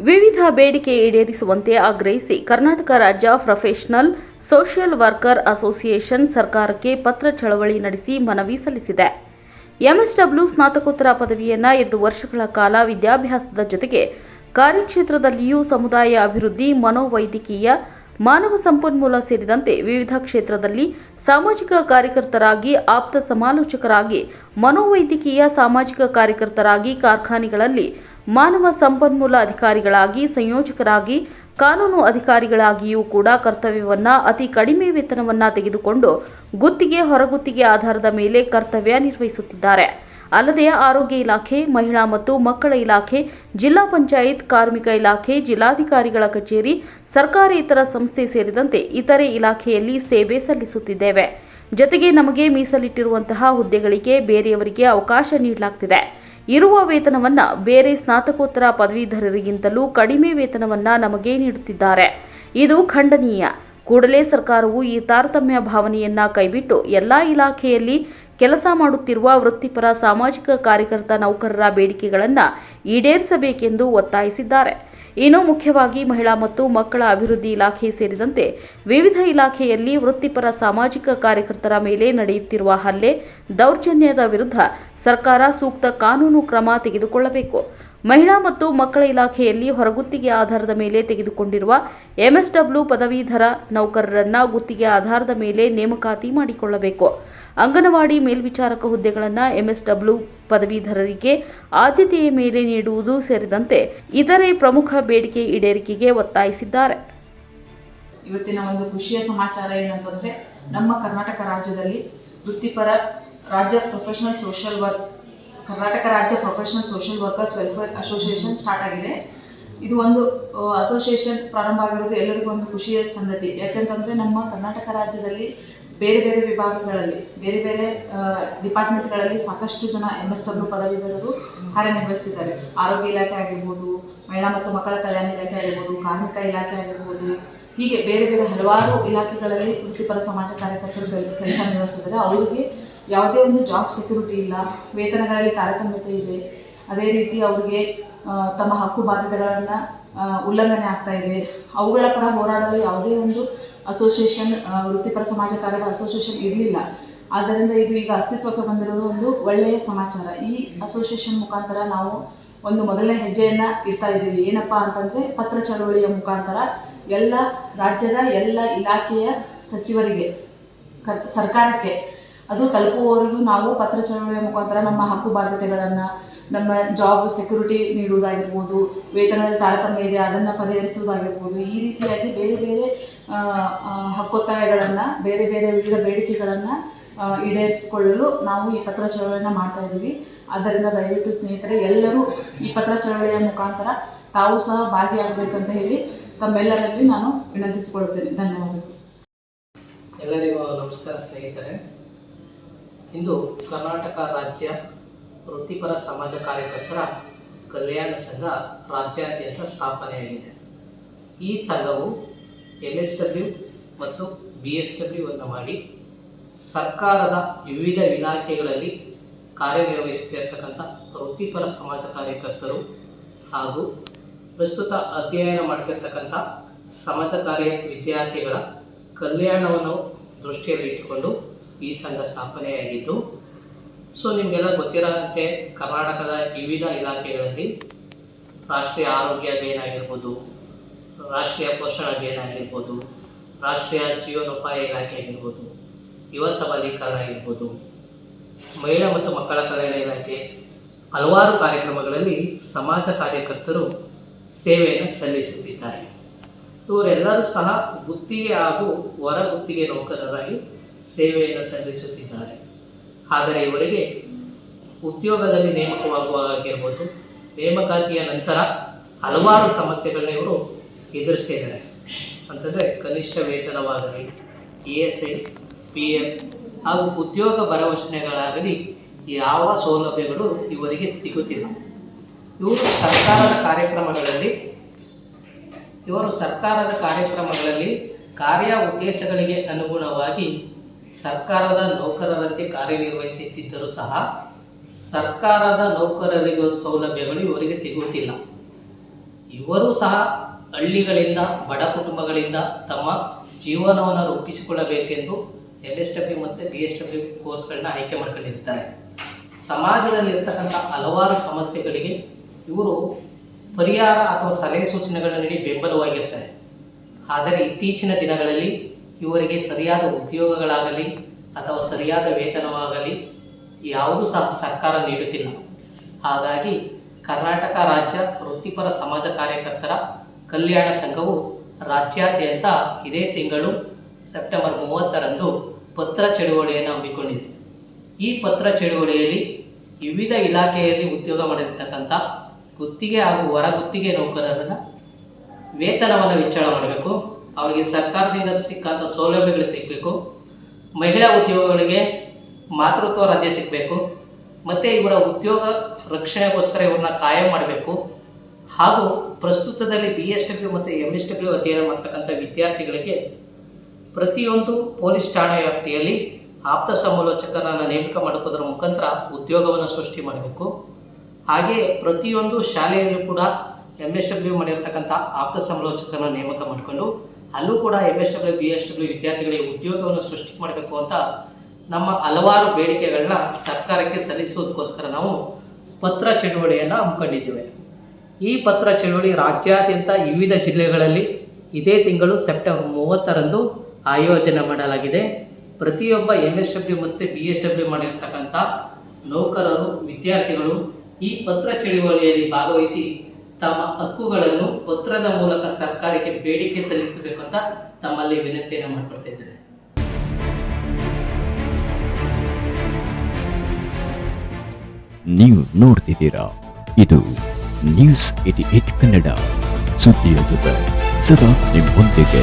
ವಿವಿಧ ಬೇಡಿಕೆ ಈಡೇರಿಸುವಂತೆ ಆಗ್ರಹಿಸಿ ಕರ್ನಾಟಕ ರಾಜ್ಯ ಪ್ರೊಫೆಷನಲ್ ಸೋಷಿಯಲ್ ವರ್ಕರ್ ಅಸೋಸಿಯೇಷನ್ ಸರ್ಕಾರಕ್ಕೆ ಪತ್ರ ಚಳವಳಿ ನಡೆಸಿ ಮನವಿ ಸಲ್ಲಿಸಿದೆ. ಎಂಎಸ್ಡಬ್ಲ್ಯೂ ಸ್ನಾತಕೋತ್ತರ ಪದವಿಯನ್ನು 2 ವರ್ಷಗಳ ಕಾಲ ವಿದ್ಯಾಭ್ಯಾಸದ ಜೊತೆಗೆ ಕಾರ್ಯಕ್ಷೇತ್ರದಲ್ಲಿಯೂ ಸಮುದಾಯ ಅಭಿವೃದ್ಧಿ, ಮನೋವೈದ್ಯಕೀಯ, ಮಾನವ ಸಂಪನ್ಮೂಲ ಸೇರಿದಂತೆ ವಿವಿಧ ಕ್ಷೇತ್ರದಲ್ಲಿ ಸಾಮಾಜಿಕ ಕಾರ್ಯಕರ್ತರಾಗಿ, ಆಪ್ತ ಸಮಾಲೋಚಕರಾಗಿ, ಮನೋವೈದ್ಯಕೀಯ ಸಾಮಾಜಿಕ ಕಾರ್ಯಕರ್ತರಾಗಿ, ಕಾರ್ಖಾನೆಗಳಲ್ಲಿ ಮಾನವ ಸಂಪನ್ಮೂಲ ಅಧಿಕಾರಿಗಳಾಗಿ, ಸಂಯೋಜಕರಾಗಿ, ಕಾನೂನು ಅಧಿಕಾರಿಗಳಾಗಿಯೂ ಕೂಡ ಕರ್ತವ್ಯವನ್ನು ಅತಿ ಕಡಿಮೆ ವೇತನವನ್ನು ತೆಗೆದುಕೊಂಡು ಗುತ್ತಿಗೆ, ಹೊರಗುತ್ತಿಗೆ ಆಧಾರದ ಮೇಲೆ ಕರ್ತವ್ಯ ನಿರ್ವಹಿಸುತ್ತಿದ್ದಾರೆ. ಅಲ್ಲದೆ ಆರೋಗ್ಯ ಇಲಾಖೆ, ಮಹಿಳಾ ಮತ್ತು ಮಕ್ಕಳ ಇಲಾಖೆ, ಜಿಲ್ಲಾ ಪಂಚಾಯತ್, ಕಾರ್ಮಿಕ ಇಲಾಖೆ, ಜಿಲ್ಲಾಧಿಕಾರಿಗಳ ಕಚೇರಿ, ಸರ್ಕಾರೇತರ ಸಂಸ್ಥೆ ಸೇರಿದಂತೆ ಇತರೆ ಇಲಾಖೆಯಲ್ಲಿ ಸೇವೆ ಸಲ್ಲಿಸುತ್ತಿದ್ದೇವೆ. ಜೊತೆಗೆ ನಮಗೆ ಮೀಸಲಿಟ್ಟಿರುವಂತಹ ಹುದ್ದೆಗಳಿಗೆ ಬೇರೆಯವರಿಗೆ ಅವಕಾಶ ನೀಡಲಾಗ್ತಿದೆ. ಇರುವ ವೇತನವನ್ನು ಬೇರೆ ಸ್ನಾತಕೋತ್ತರ ಪದವೀಧರರಿಗಿಂತಲೂ ಕಡಿಮೆ ವೇತನವನ್ನು ನಮಗೆ ನೀಡುತ್ತಿದ್ದಾರೆ. ಇದು ಖಂಡನೀಯ. ಕೂಡಲೇ ಸರ್ಕಾರವು ಈ ತಾರತಮ್ಯ ಭಾವನೆಯನ್ನ ಕೈಬಿಟ್ಟು ಎಲ್ಲಾ ಇಲಾಖೆಯಲ್ಲಿ ಕೆಲಸ ಮಾಡುತ್ತಿರುವ ವೃತ್ತಿಪರ ಸಾಮಾಜಿಕ ಕಾರ್ಯಕರ್ತ ನೌಕರರ ಬೇಡಿಕೆಗಳನ್ನು ಈಡೇರಿಸಬೇಕೆಂದು ಒತ್ತಾಯಿಸಿದ್ದಾರೆ. ಇನ್ನು ಮುಖ್ಯವಾಗಿ ಮಹಿಳಾ ಮತ್ತು ಮಕ್ಕಳ ಅಭಿವೃದ್ಧಿ ಇಲಾಖೆ ಸೇರಿದಂತೆ ವಿವಿಧ ಇಲಾಖೆಯಲ್ಲಿ ವೃತ್ತಿಪರ ಸಾಮಾಜಿಕ ಕಾರ್ಯಕರ್ತರ ಮೇಲೆ ನಡೆಯುತ್ತಿರುವ ಹಲ್ಲೆ, ದೌರ್ಜನ್ಯದ ವಿರುದ್ಧ ಸರ್ಕಾರ ಸೂಕ್ತ ಕಾನೂನು ಕ್ರಮ ತೆಗೆದುಕೊಳ್ಳಬೇಕು. ಮಹಿಳಾ ಮತ್ತು ಮಕ್ಕಳ ಇಲಾಖೆಯಲ್ಲಿ ಹೊರಗುತ್ತಿಗೆ ಆಧಾರದ ಮೇಲೆ ತೆಗೆದುಕೊಂಡಿರುವ ಎಂಎಸ್ಡಬ್ಲ್ಯೂ ಪದವೀಧರ ನೌಕರರನ್ನ ಗುತ್ತಿಗೆ ಆಧಾರದ ಮೇಲೆ ನೇಮಕಾತಿ ಮಾಡಿಕೊಳ್ಳಬೇಕು. ಅಂಗನವಾಡಿ ಮೇಲ್ವಿಚಾರಕ ಹುದ್ದೆಗಳನ್ನು ಎಂಎಸ್ಡಬ್ಲ್ಯೂ ಪದವೀಧರರಿಗೆ ಆದ್ಯತೆಯ ಮೇಲೆ ನೀಡುವುದು ಸೇರಿದಂತೆ ಇತರೆ ಪ್ರಮುಖ ಬೇಡಿಕೆ ಈಡೇರಿಕೆಗೆ ಒತ್ತಾಯಿಸಿದ್ದಾರೆ. ಇವತ್ತಿನ ಒಂದು ಖುಷಿಯ ಸಮಾಚಾರ ಏನಂತಂದ್ರೆ, ನಮ್ಮ ಕರ್ನಾಟಕ ರಾಜ್ಯದಲ್ಲಿ ವೃತ್ತಿಪರ ರಾಜ್ಯ ಪ್ರೊಫೆಷನಲ್ ಸೋಷಿಯಲ್ ವರ್ಕ್ ಕರ್ನಾಟಕ ರಾಜ್ಯ professional social workers welfare association start ಆಗಿದೆ. ಇದು ಒಂದು ಅಸೋಸಿಯೇಷನ್ ಪ್ರಾರಂಭ ಆಗಿರೋದು ಎಲ್ಲರಿಗೂ ಒಂದು ಖುಷಿಯ ಸಂಗತಿ. ಯಾಕಂತಂದರೆ ನಮ್ಮ ಕರ್ನಾಟಕ ರಾಜ್ಯದಲ್ಲಿ ಬೇರೆ ಬೇರೆ ವಿಭಾಗಗಳಲ್ಲಿ, ಬೇರೆ ಬೇರೆ ಡಿಪಾರ್ಟ್ಮೆಂಟ್ಗಳಲ್ಲಿ ಸಾಕಷ್ಟು ಜನ ಎಂಎಸ್ಡಬ್ಲ್ಯೂ ಪದವೀಧರರು ಕಾರ್ಯನಿರ್ವಹಿಸ್ತಿದ್ದಾರೆ. ಆರೋಗ್ಯ ಇಲಾಖೆ ಆಗಿರ್ಬೋದು, ಮಹಿಳಾ ಮತ್ತು ಮಕ್ಕಳ ಕಲ್ಯಾಣ ಇಲಾಖೆ ಆಗಿರ್ಬೋದು, ಕಾರ್ಮಿಕ ಇಲಾಖೆ ಆಗಿರ್ಬೋದು, ಹೀಗೆ ಬೇರೆ ಬೇರೆ ಹಲವಾರು ಇಲಾಖೆಗಳಲ್ಲಿ ವೃತ್ತಿಪರ ಸಮಾಜ ಕಾರ್ಯಕರ್ತರು ಕೆಲಸ ನಿರ್ವಹಿಸ್ತಿದ್ದಾರೆ. ಅವರಿಗೆ ಯಾವುದೇ ಒಂದು ಜಾಬ್ ಸೆಕ್ಯೂರಿಟಿ ಇಲ್ಲ, ವೇತನಗಳಲ್ಲಿ ತಾರತಮ್ಯತೆ ಇದೆ. ಅದೇ ರೀತಿ ಅವರಿಗೆ ತಮ್ಮ ಹಕ್ಕು ಬಾಧ್ಯತೆಗಳನ್ನು ಉಲ್ಲಂಘನೆ ಆಗ್ತಾ ಇದೆ. ಅವುಗಳ ಪರ ಹೋರಾಡಲು ಯಾವುದೇ ಒಂದು ಅಸೋಸಿಯೇಷನ್, ವೃತ್ತಿಪರ ಸಮಾಜ ಕಾರ್ಯದ ಅಸೋಸಿಯೇಷನ್ ಇರಲಿಲ್ಲ. ಆದ್ದರಿಂದ ಇದು ಈಗ ಅಸ್ತಿತ್ವಕ್ಕೆ ಬಂದಿರೋದು ಒಂದು ಒಳ್ಳೆಯ ಸಮಾಚಾರ. ಈ ಅಸೋಸಿಯೇಷನ್ ಮುಖಾಂತರ ನಾವು ಒಂದು ಮೊದಲನೇ ಹೆಜ್ಜೆಯನ್ನು ಇಡ್ತಾ ಇದ್ದೀವಿ. ಏನಪ್ಪ ಅಂತಂದರೆ, ಪತ್ರ ಚಳವಳಿಯ ಮುಖಾಂತರ ಎಲ್ಲ ರಾಜ್ಯದ ಎಲ್ಲ ಇಲಾಖೆಯ ಸಚಿವರಿಗೆ, ಸರ್ಕಾರಕ್ಕೆ ಅದು ತಲುಪುವವರೆಗೂ ನಾವು ಪತ್ರ ಚಳವಳಿಯ ಮುಖಾಂತರ ನಮ್ಮ ಹಕ್ಕು ಬಾಧ್ಯತೆಗಳನ್ನು, ನಮ್ಮ ಜಾಬ್ ಸೆಕ್ಯೂರಿಟಿ ನೀಡುವುದಾಗಿರ್ಬೋದು, ವೇತನದಲ್ಲಿ ತಾರತಮ್ಯ ಇದೆ ಅದನ್ನು ಪರಿಹರಿಸುವುದಾಗಿರ್ಬೋದು, ಈ ರೀತಿಯಾಗಿ ಬೇರೆ ಬೇರೆ ಹಕ್ಕೊತ್ತಾಯಗಳನ್ನು, ಬೇರೆ ಬೇರೆ ವಿವಿಧ ಬೇಡಿಕೆಗಳನ್ನು ಈಡೇರಿಸಿಕೊಳ್ಳಲು ನಾವು ಈ ಪತ್ರ ಚಳವಳಿಯನ್ನು ಮಾಡ್ತಾ ಇದ್ದೀವಿ. ಆದ್ದರಿಂದ ದಯವಿಟ್ಟು ಸ್ನೇಹಿತರೆ, ಎಲ್ಲರೂ ಈ ಪತ್ರ ಚಳವಳಿಯ ಮುಖಾಂತರ ತಾವು ಸಹ ಭಾಗಿಯಾಗಬೇಕಂತ ಹೇಳಿ ತಮ್ಮೆಲ್ಲರಲ್ಲಿ ನಾನು ವಿನಂತಿಸಿಕೊಳ್ಳುತ್ತೇನೆ. ಧನ್ಯವಾದಗಳು. ಎಲ್ಲರಿಗೂ ನಮಸ್ಕಾರ ಸ್ನೇಹಿತರೆ. ಇಂದು ಕರ್ನಾಟಕ ರಾಜ್ಯ ವೃತ್ತಿಪರ ಸಮಾಜ ಕಾರ್ಯಕರ್ತರ ಕಲ್ಯಾಣ ಸಂಘ ರಾಜ್ಯಾದ್ಯಂತ ಸ್ಥಾಪನೆಯಾಗಿದೆ. ಈ ಸಂಘವು ಎಂಎಸ್ಡಬ್ಲ್ಯೂ ಮತ್ತು ಬಿಎಸ್ಡಬ್ಲ್ಯೂ ಅನ್ನು ಮಾಡಿ ಸರ್ಕಾರದ ವಿವಿಧ ಇಲಾಖೆಗಳಲ್ಲಿ ಕಾರ್ಯನಿರ್ವಹಿಸುತ್ತಿರ್ತಕ್ಕಂಥ ವೃತ್ತಿಪರ ಸಮಾಜ ಕಾರ್ಯಕರ್ತರು ಹಾಗೂ ಪ್ರಸ್ತುತ ಅಧ್ಯಯನ ಮಾಡ್ತಿರ್ತಕ್ಕಂಥ ಸಮಾಜ ಕಾರ್ಯ ವಿದ್ಯಾರ್ಥಿಗಳ ಕಲ್ಯಾಣವನ್ನು ದೃಷ್ಟಿಯಲ್ಲಿಟ್ಟುಕೊಂಡು ಈ ಸಂಘ ಸ್ಥಾಪನೆಯಾಗಿದ್ದು, ನಿಮಗೆಲ್ಲ ಗೊತ್ತಿರೋಂತೆ ಕರ್ನಾಟಕದ ವಿವಿಧ ಇಲಾಖೆಗಳಲ್ಲಿ ರಾಷ್ಟ್ರೀಯ ಆರೋಗ್ಯ ಅಭಿಯಾನ ಆಗಿರ್ಬೋದು, ರಾಷ್ಟ್ರೀಯ ಪೋಷಣ ಅಭಿಯಾನ ಆಗಿರ್ಬೋದು, ರಾಷ್ಟ್ರೀಯ ಜೀವನೋಪಾಯ ಇಲಾಖೆ ಆಗಿರ್ಬೋದು, ಯುವ ಸಬಲೀಕರಣ ಆಗಿರ್ಬೋದು, ಮಹಿಳಾ ಮತ್ತು ಮಕ್ಕಳ ಕಲ್ಯಾಣ ಇಲಾಖೆ, ಹಲವಾರು ಕಾರ್ಯಕ್ರಮಗಳಲ್ಲಿ ಸಮಾಜ ಕಾರ್ಯಕರ್ತರು ಸೇವೆಯನ್ನು ಸಲ್ಲಿಸುತ್ತಿದ್ದಾರೆ. ಇವರೆಲ್ಲರೂ ಸಹ ಗುತ್ತಿಗೆ ಹಾಗೂ ಹೊರ ಗುತ್ತಿಗೆ ನೌಕರರಾಗಿ ಸೇವೆಯನ್ನು ಸಲ್ಲಿಸುತ್ತಿದ್ದಾರೆ. ಆದರೆ ಇವರಿಗೆ ಉದ್ಯೋಗದಲ್ಲಿ ನೇಮಕವಾಗುವಾಗಿರ್ಬೋದು, ನೇಮಕಾತಿಯ ನಂತರ ಹಲವಾರು ಸಮಸ್ಯೆಗಳನ್ನ ಇವರು ಎದುರಿಸ್ತಿದ್ದಾರೆ. ಅಂತಂದರೆ ಕನಿಷ್ಠ ವೇತನವಾಗಲಿ, ESI, PM ಹಾಗೂ ಉದ್ಯೋಗ ಭರವಸೆಗಳಾಗಲಿ ಯಾವ ಸೌಲಭ್ಯಗಳು ಇವರಿಗೆ ಸಿಗುತ್ತಿಲ್ಲ. ಇವರು ಸರ್ಕಾರದ ಕಾರ್ಯಕ್ರಮಗಳಲ್ಲಿ ಕಾರ್ಯ ಉದ್ದೇಶಗಳಿಗೆ ಅನುಗುಣವಾಗಿ ಸರ್ಕಾರದ ನೌಕರರಂತೆ ಕಾರ್ಯನಿರ್ವಹಿಸುತ್ತಿದ್ದರೂ ಸಹ ಸರ್ಕಾರದ ನೌಕರರಿಗೂ ಸೌಲಭ್ಯಗಳು ಇವರಿಗೆ ಸಿಗುತ್ತಿಲ್ಲ. ಇವರು ಸಹ ಹಳ್ಳಿಗಳಿಂದ ಬಡ ಕುಟುಂಬಗಳಿಂದ ತಮ್ಮ ಜೀವನವನ್ನು ರೂಪಿಸಿಕೊಳ್ಳಬೇಕೆಂದು MSW ಮತ್ತು BSW ಕೋರ್ಸ್ಗಳನ್ನ ಆಯ್ಕೆ ಮಾಡ್ಕೊಂಡಿರ್ತಾರೆ. ಸಮಾಜದಲ್ಲಿರ್ತಕ್ಕಂಥ ಹಲವಾರು ಸಮಸ್ಯೆಗಳಿಗೆ ಇವರು ಪರಿಹಾರ ಅಥವಾ ಸಲಹೆ ಸೂಚನೆಗಳನ್ನು ನೀಡಿ ಬೆಂಬಲವಾಗಿರ್ತಾರೆ. ಆದರೆ ಇತ್ತೀಚಿನ ದಿನಗಳಲ್ಲಿ ಇವರಿಗೆ ಸರಿಯಾದ ಉದ್ಯೋಗಗಳಾಗಲಿ ಅಥವಾ ಸರಿಯಾದ ವೇತನವಾಗಲಿ ಯಾವುದೂ ಸಹ ಸರ್ಕಾರ ನೀಡುತ್ತಿಲ್ಲ. ಹಾಗಾಗಿ ಕರ್ನಾಟಕ ರಾಜ್ಯ ವೃತ್ತಿಪರ ಸಮಾಜ ಕಾರ್ಯಕರ್ತರ ಕಲ್ಯಾಣ ಸಂಘವು ರಾಜ್ಯಾದ್ಯಂತ ಇದೇ ತಿಂಗಳು ಸೆಪ್ಟೆಂಬರ್ 30ರಂದು ಪತ್ರ ಚಳುವಳಿಯನ್ನು ಹಮ್ಮಿಕೊಂಡಿದೆ. ಈ ಪತ್ರ ಚಳುವಳಿಯಲ್ಲಿ ವಿವಿಧ ಇಲಾಖೆಯಲ್ಲಿ ಉದ್ಯೋಗ ಮಾಡಿರ್ತಕ್ಕಂಥ ಗುತ್ತಿಗೆ ಹಾಗೂ ಹೊರ ಗುತ್ತಿಗೆ ನೌಕರರನ್ನು ವೇತನವನ್ನು ಹೆಚ್ಚಳ ಮಾಡಬೇಕು, ಅವರಿಗೆ ಸರ್ಕಾರದಿಂದ ಸಿಕ್ಕಂಥ ಸೌಲಭ್ಯಗಳು ಸಿಗಬೇಕು, ಮಹಿಳಾ ಉದ್ಯೋಗಗಳಿಗೆ ಮಾತೃತ್ವ ರಜೆ ಸಿಗಬೇಕು, ಮತ್ತು ಇವರ ಉದ್ಯೋಗ ರಕ್ಷಣೆಗೋಸ್ಕರ ಇವ್ರನ್ನ ಕಾಯಂ ಮಾಡಬೇಕು. ಹಾಗೂ ಪ್ರಸ್ತುತದಲ್ಲಿ BSW ಮತ್ತು MSW ಅಧ್ಯಯನ ಮಾಡ್ತಕ್ಕಂಥ ವಿದ್ಯಾರ್ಥಿಗಳಿಗೆ ಪ್ರತಿಯೊಂದು ಪೊಲೀಸ್ ಠಾಣಾ ವ್ಯಾಪ್ತಿಯಲ್ಲಿ ಆಪ್ತ ಸಮಾಲೋಚಕರನ್ನು ನೇಮಕ ಮಾಡೋದ್ರ ಮುಖಾಂತರ ಉದ್ಯೋಗವನ್ನು ಸೃಷ್ಟಿ ಮಾಡಬೇಕು. ಹಾಗೆಯೇ ಪ್ರತಿಯೊಂದು ಶಾಲೆಯಲ್ಲೂ ಕೂಡ MSW ಮಾಡಿರ್ತಕ್ಕಂಥ ಆಪ್ತ ಸಮಾಲೋಚಕರನ್ನು ನೇಮಕ ಮಾಡಿಕೊಂಡು ಅಲ್ಲೂ ಕೂಡ MSW BSW ವಿದ್ಯಾರ್ಥಿಗಳಿಗೆ ಉದ್ಯೋಗವನ್ನು ಸೃಷ್ಟಿ ಮಾಡಬೇಕು ಅಂತ ನಮ್ಮ ಹಲವಾರು ಬೇಡಿಕೆಗಳನ್ನ ಸರ್ಕಾರಕ್ಕೆ ಸಲ್ಲಿಸುವುದಕ್ಕೋಸ್ಕರ ನಾವು ಪತ್ರ ಚಳುವಳಿಯನ್ನು ಹಮ್ಮಿಕೊಂಡಿದ್ದೇವೆ. ಈ ಪತ್ರ ಚಳುವಳಿ ರಾಜ್ಯಾದ್ಯಂತ ವಿವಿಧ ಜಿಲ್ಲೆಗಳಲ್ಲಿ ಇದೇ ತಿಂಗಳು ಸೆಪ್ಟೆಂಬರ್ 30ರಂದು ಆಯೋಜನೆ ಮಾಡಲಾಗಿದೆ. ಪ್ರತಿಯೊಬ್ಬ MSW ಮತ್ತು BSW ಮಾಡಿರ್ತಕ್ಕಂಥ ನೌಕರರು ವಿದ್ಯಾರ್ಥಿಗಳು ಈ ಪತ್ರ ಚಳುವಳಿಯಲ್ಲಿ ಭಾಗವಹಿಸಿ ತಮ್ಮ ಹಕ್ಕುಗಳನ್ನು ಪತ್ರದ ಮೂಲಕ ಸರ್ಕಾರಕ್ಕೆ ಬೇಡಿಕೆ ಸಲ್ಲಿಸಬೇಕು ಅಂತ ತಮ್ಮಲ್ಲಿ ವಿನಂತಿಯನ್ನು ಮಾಡಿಕೊಡ್ತಿದ್ದೇನೆ. ನೀವು ನೋಡ್ತಿದ್ದೀರಾ, ಇದು ನ್ಯೂಸ್ 88 ಕನ್ನಡ, ಸುದ್ದಿಯ ಜೊತೆ ಸದಾ ನಿಮ್ಮೊಂದಿಗೆ.